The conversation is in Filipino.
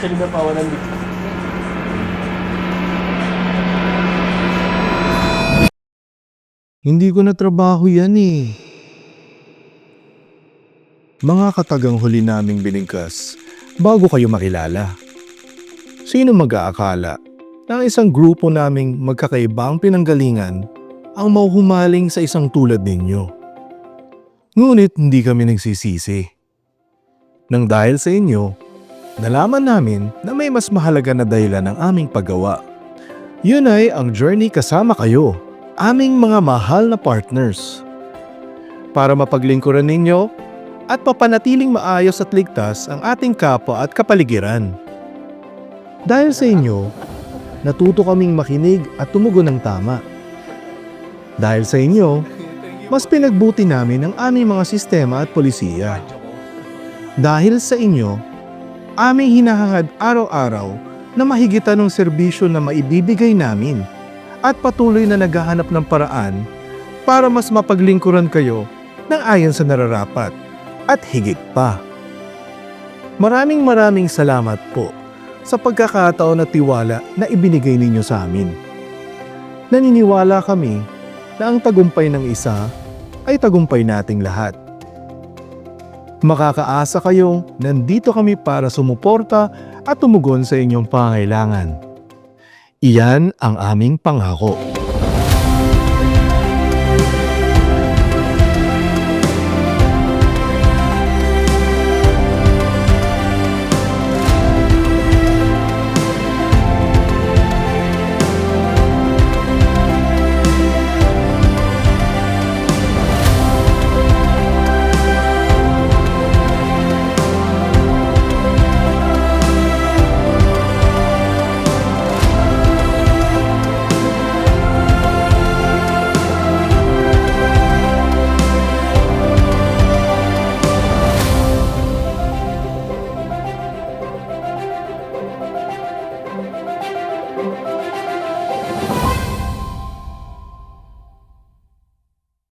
Salida pa, walang dito. Hindi ko na trabaho yan eh. Mga katagang huli naming binigkas bago kayo makilala. Sino mag-aakala na ang isang grupo naming magkakaibang pinanggalingan ang mahuhumaling sa isang tulad ninyo? Ngunit hindi kami nagsisisi. Nang dahil sa inyo, nalaman namin na may mas mahalaga na dahilan ng aming paggawa. Yun ay ang journey kasama kayo, aming mga mahal na partners. Para mapaglingkuran ninyo at papanatiling maayos at ligtas ang ating kapwa at kapaligiran. Dahil sa inyo, natuto kaming makinig at tumugon ng tama. Dahil sa inyo, mas pinagbuti namin ang aming mga sistema at polisiya. Dahil sa inyo, aming hinahangad araw-araw na mahigitan ng serbisyo na maibibigay namin at patuloy na naghahanap ng paraan para mas mapaglingkuran kayo ng ayon sa nararapat at higit pa. Maraming salamat po sa pagkakataon at tiwala na ibinigay ninyo sa amin. Naniniwala kami na ang tagumpay ng isa ay tagumpay nating lahat. Makakaasa kayong nandito kami para sumuporta at tumugon sa inyong pangailangan. Iyan ang aming pangako.